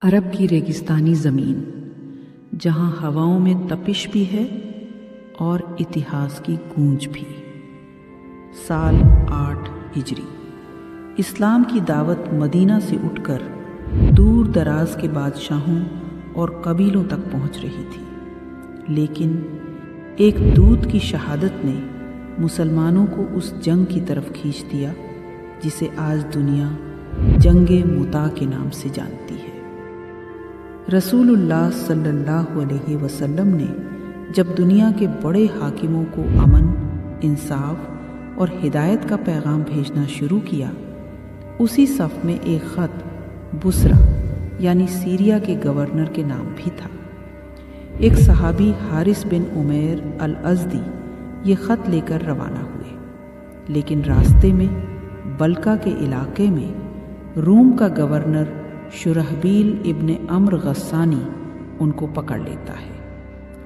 عرب کی ریگستانی زمین جہاں ہواؤں میں تپش بھی ہے اور اتہاس کی گونج بھی۔ سال 8 ہجری۔ اسلام کی دعوت مدینہ سے اٹھ کر دور دراز کے بادشاہوں اور قبیلوں تک پہنچ رہی تھی، لیکن ایک دودھ کی شہادت نے مسلمانوں کو اس جنگ کی طرف کھینچ دیا جسے آج دنیا جنگ متا کے نام سے جانتی ہے۔ رسول اللہ صلی اللہ علیہ وسلم نے جب دنیا کے بڑے حاکموں کو امن، انصاف اور ہدایت کا پیغام بھیجنا شروع کیا، اسی صف میں ایک خط بصرہ یعنی سیریا کے گورنر کے نام بھی تھا۔ ایک صحابی حارث بن عمیر الازدی یہ خط لے کر روانہ ہوئے، لیکن راستے میں بلقا کے علاقے میں روم کا گورنر شرحبیل ابن عمرو غسانی ان کو پکڑ لیتا ہے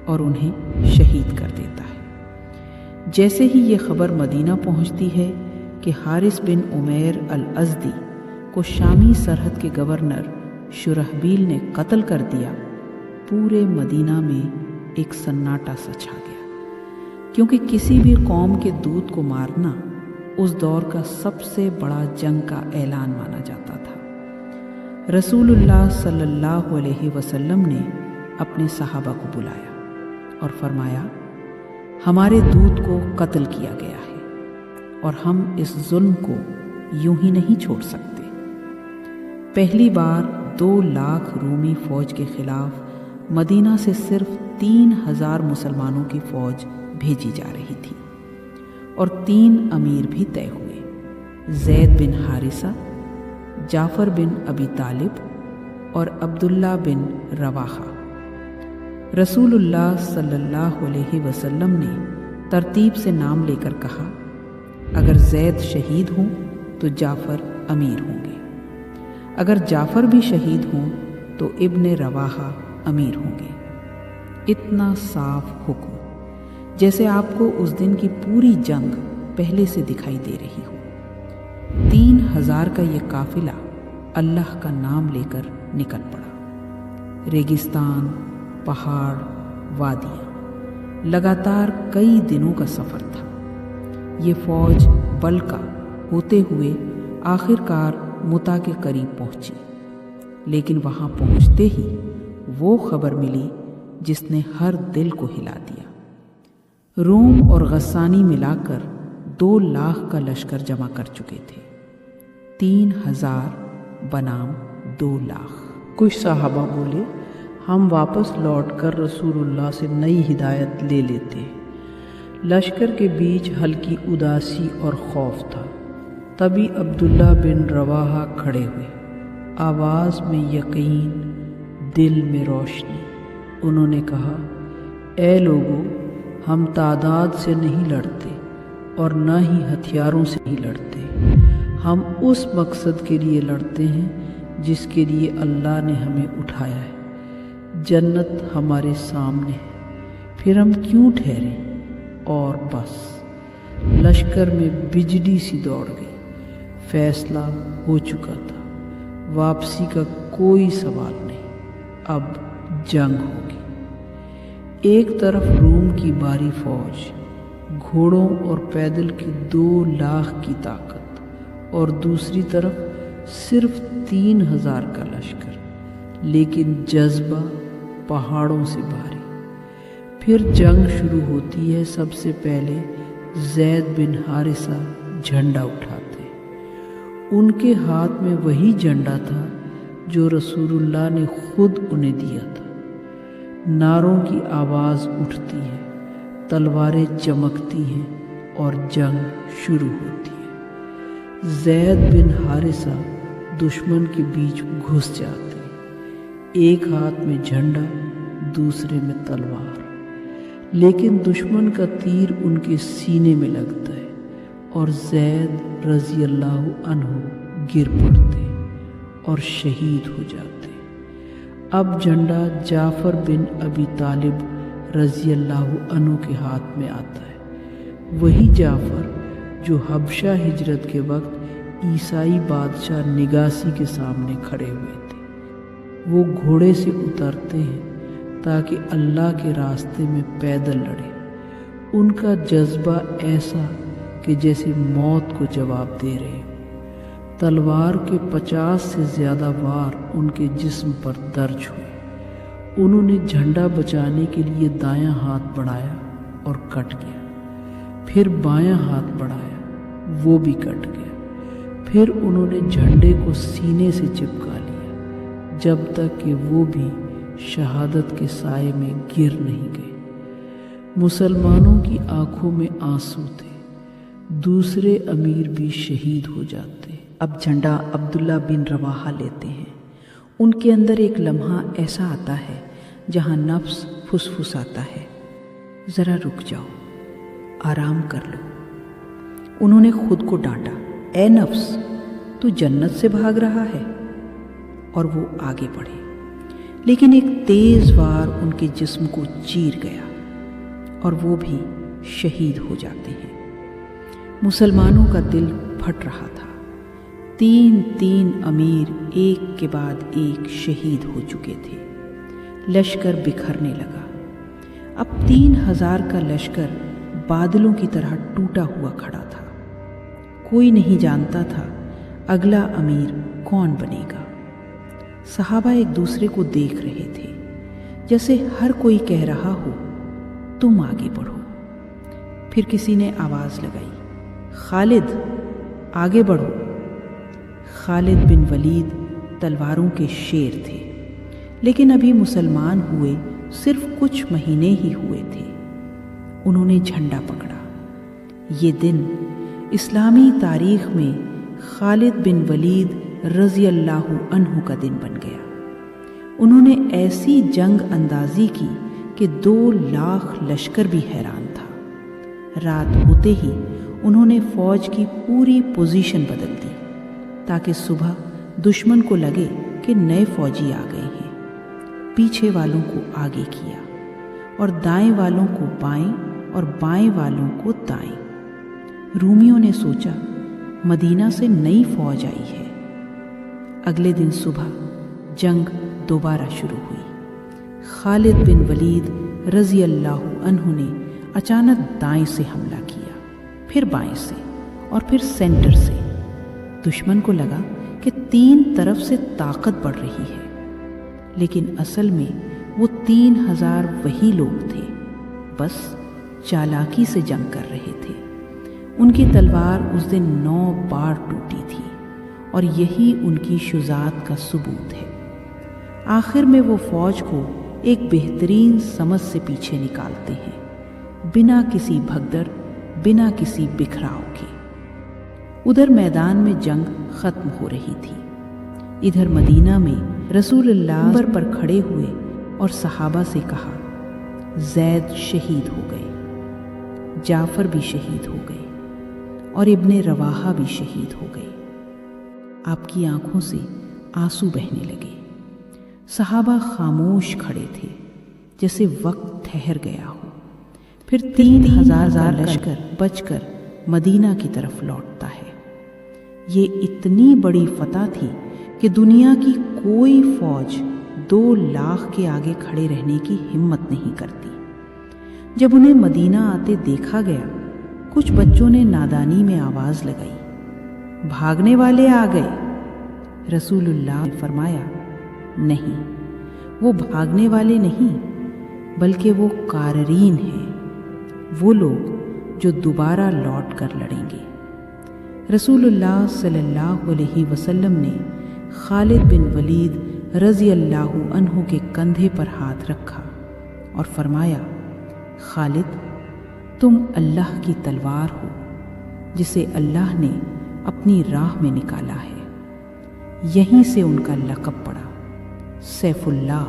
اور انہیں شہید کر دیتا ہے۔ جیسے ہی یہ خبر مدینہ پہنچتی ہے کہ حارث بن عمیر الازدی کو شامی سرحد کے گورنر شرحبیل نے قتل کر دیا، پورے مدینہ میں ایک سناٹا سا چھا گیا، کیونکہ کسی بھی قوم کے دودھ کو مارنا اس دور کا سب سے بڑا جنگ کا اعلان مانا جاتا تھا۔ رسول اللہ صلی اللہ علیہ وسلم نے اپنے صحابہ کو بلایا اور فرمایا، ہمارے دودھ کو قتل کیا گیا ہے اور ہم اس ظلم کو یوں ہی نہیں چھوڑ سکتے۔ پہلی بار 2 لاکھ رومی فوج کے خلاف مدینہ سے صرف 3000 مسلمانوں کی فوج بھیجی جا رہی تھی اور 3 امیر بھی طے ہوئے، زید بن حارثہ، جعفر بن ابی طالب اور عبداللہ بن رواحہ۔ رسول اللہ صلی اللہ علیہ وسلم نے ترتیب سے نام لے کر کہا، اگر زید شہید ہوں تو جعفر امیر ہوں گے، اگر جعفر بھی شہید ہوں تو ابن رواحہ امیر ہوں گے۔ اتنا صاف حکم، جیسے آپ کو اس دن کی پوری جنگ پہلے سے دکھائی دے رہی ہو۔ 3000 کا یہ قافلہ اللہ کا نام لے کر نکل پڑا۔ ریگستان، پہاڑ، وادیاں، لگاتار کئی دنوں کا سفر تھا۔ یہ فوج بلقا ہوتے ہوئے آخر کار متا کے قریب پہنچی، لیکن وہاں پہنچتے ہی وہ خبر ملی جس نے ہر دل کو ہلا دیا۔ روم اور غسانی ملا کر 2 لاکھ کا لشکر جمع کر چکے تھے، 3000 بنام 2 لاکھ۔ کچھ صحابہ بولے، ہم واپس لوٹ کر رسول اللہ سے نئی ہدایت لے لیتے۔ لشکر کے بیچ ہلکی اداسی اور خوف تھا۔ تبھی عبداللہ بن رواحہ کھڑے ہوئے، آواز میں یقین، دل میں روشنی۔ انہوں نے کہا، اے لوگو، ہم تعداد سے نہیں لڑتے اور نہ ہی ہتھیاروں سے نہیں لڑتے، ہم اس مقصد کے لیے لڑتے ہیں جس کے لیے اللہ نے ہمیں اٹھایا ہے۔ جنت ہمارے سامنے ہے، پھر ہم کیوں ٹھہریں؟ اور بس لشکر میں بجلی سی دوڑ گئی، فیصلہ ہو چکا تھا، واپسی کا کوئی سوال نہیں، اب جنگ ہوگی۔ ایک طرف روم کی بھاری فوج، گھوڑوں اور پیدل کی 2 لاکھ کی طاقت، اور دوسری طرف صرف 3000 کا لشکر، لیکن جذبہ پہاڑوں سے بھاری۔ پھر جنگ شروع ہوتی ہے۔ سب سے پہلے زید بن حارثہ جھنڈا اٹھاتے، ان کے ہاتھ میں وہی جھنڈا تھا جو رسول اللہ نے خود انہیں دیا تھا۔ نعروں کی آواز اٹھتی ہے، تلواریں چمکتی ہیں اور جنگ شروع ہوتی ہے۔ زید بن حارثہ دشمن کے بیچ گھس جاتے، ایک ہاتھ میں جھنڈا، دوسرے میں تلوار، لیکن دشمن کا تیر ان کے سینے میں لگتا ہے اور زید رضی اللہ عنہ گر پڑتے اور شہید ہو جاتے۔ اب جھنڈا جعفر بن ابی طالب رضی اللہ عنہ کے ہاتھ میں آتا ہے، وہی جعفر جو حبشہ ہجرت کے وقت عیسائی بادشاہ نگاسی کے سامنے کھڑے ہوئے تھے۔ وہ گھوڑے سے اترتے ہیں تاکہ اللہ کے راستے میں پیدل لڑیں۔ ان کا جذبہ ایسا کہ جیسے موت کو جواب دے رہے۔ تلوار کے 50 سے زیادہ وار ان کے جسم پر درج ہوئے۔ انہوں نے جھنڈا بچانے کے لیے دایاں ہاتھ بڑھایا اور کٹ گیا، پھر بایاں ہاتھ بڑھایا، وہ بھی کٹ گیا، پھر انہوں نے جھنڈے کو سینے سے چپکا لیا جب تک کہ وہ بھی شہادت کے سائے میں گر نہیں گئے۔ مسلمانوں کی آنکھوں میں آنسو تھے، دوسرے امیر بھی شہید ہو جاتے۔ اب جھنڈا عبداللہ بن رواحہ لیتے ہیں۔ ان کے اندر ایک لمحہ ایسا آتا ہے جہاں نفس پھسپھساتا ہے، ذرا رک جاؤ، آرام کر لو۔ انہوں نے خود کو ڈانٹا، اے نفس، تو جنت سے بھاگ رہا ہے؟ اور وہ آگے بڑھے، لیکن ایک تیز وار ان کے جسم کو چیر گیا اور وہ بھی شہید ہو جاتے ہیں۔ مسلمانوں کا دل پھٹ رہا تھا۔ 3 امیر ایک کے بعد ایک شہید ہو چکے تھے۔ لشکر بکھرنے لگا۔ اب 3000 کا لشکر بادلوں کی طرح ٹوٹا ہوا کھڑا تھا۔ کوئی نہیں جانتا تھا اگلا امیر کون بنے گا۔ صحابہ ایک دوسرے کو دیکھ رہے تھے، جیسے ہر کوئی کہہ رہا ہو تم آگے بڑھو۔ پھر کسی نے آواز لگائی، خالد آگے بڑھو۔ خالد بن ولید تلواروں کے شیر تھے، لیکن ابھی مسلمان ہوئے صرف کچھ مہینے ہی ہوئے تھے۔ انہوں نے جھنڈا پکڑا۔ یہ دن اسلامی تاریخ میں خالد بن ولید رضی اللہ عنہ کا دن بن گیا۔ انہوں نے ایسی جنگ اندازی کی کہ 2 لاکھ لشکر بھی حیران تھا۔ رات ہوتے ہی انہوں نے فوج کی پوری پوزیشن بدل دی تاکہ صبح دشمن کو لگے کہ نئے فوجی آ گئے ہیں۔ پیچھے والوں کو آگے کیا اور دائیں والوں کو بائیں اور بائیں والوں کو دائیں۔ رومیوں نے سوچا مدینہ سے نئی فوج آئی ہے۔ اگلے دن صبح جنگ دوبارہ شروع ہوئی۔ خالد بن ولید رضی اللہ عنہ نے اچانک دائیں سے حملہ کیا، پھر بائیں سے اور پھر سینٹر سے۔ دشمن کو لگا کہ 3 طرف سے طاقت بڑھ رہی ہے، لیکن اصل میں وہ 3000 وہی لوگ تھے، بس چالاکی سے جنگ کر رہے تھے۔ ان کی تلوار اس دن 9 بار ٹوٹی تھی اور یہی ان کی شجاعت کا ثبوت ہے۔ آخر میں وہ فوج کو ایک بہترین سمت سے پیچھے نکالتے ہیں، بنا کسی بھگدڑ، بنا کسی بکھراؤ کے۔ ادھر میدان میں جنگ ختم ہو رہی تھی، ادھر مدینہ میں رسول اللہ منبر پر کھڑے ہوئے اور صحابہ سے کہا، زید شہید ہو گئے، جعفر بھی شہید ہو گئے اور ابن رواحہ بھی شہید ہو گئے۔ آپ کی آنکھوں سے آنسو بہنے لگے۔ صحابہ خاموش کھڑے تھے، جیسے وقت ٹھہر گیا ہو۔ پھر 3000 لشکر بچ کر مدینہ کی طرف لوٹتا ہے۔ یہ اتنی بڑی فتح تھی کہ دنیا کی کوئی فوج 2 لاکھ کے آگے کھڑے رہنے کی ہمت نہیں کرتی۔ جب انہیں مدینہ آتے دیکھا گیا، کچھ بچوں نے نادانی میں آواز لگائی، بھاگنے والے آ گئے۔ رسول اللہ نے فرمایا، نہیں، وہ بھاگنے والے نہیں، بلکہ وہ قاررین ہیں، وہ لوگ جو دوبارہ لوٹ کر لڑیں گے۔ رسول اللہ صلی اللہ علیہ وسلم نے خالد بن ولید رضی اللہ عنہ کے کندھے پر ہاتھ رکھا اور فرمایا، خالد، تم اللہ کی تلوار ہو جسے اللہ نے اپنی راہ میں نکالا ہے۔ یہیں سے ان کا لقب پڑا، سیف اللہ،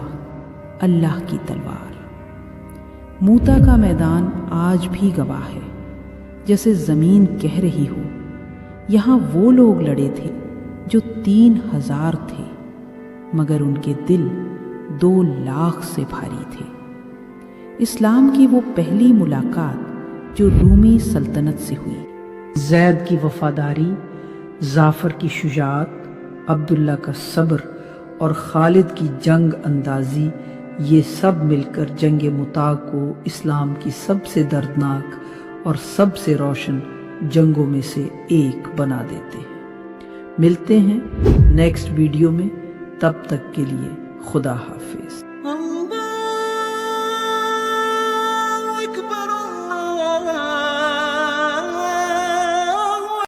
اللہ کی تلوار۔ موتا کا میدان آج بھی گواہ ہے، جیسے زمین کہہ رہی ہو، یہاں وہ لوگ لڑے تھے جو 3000 تھے، مگر ان کے دل 2 لاکھ سے بھاری تھے۔ اسلام کی وہ پہلی ملاقات جو رومی سلطنت سے ہوئی۔ زید کی وفاداری، جعفر کی شجاعت، عبداللہ کا صبر اور خالد کی جنگ اندازی، یہ سب مل کر جنگ مطاع کو اسلام کی سب سے دردناک اور سب سے روشن جنگوں میں سے ایک بنا دیتے ہیں۔ ملتے ہیں نیکسٹ ویڈیو میں، تب تک کے لیے خدا حافظ۔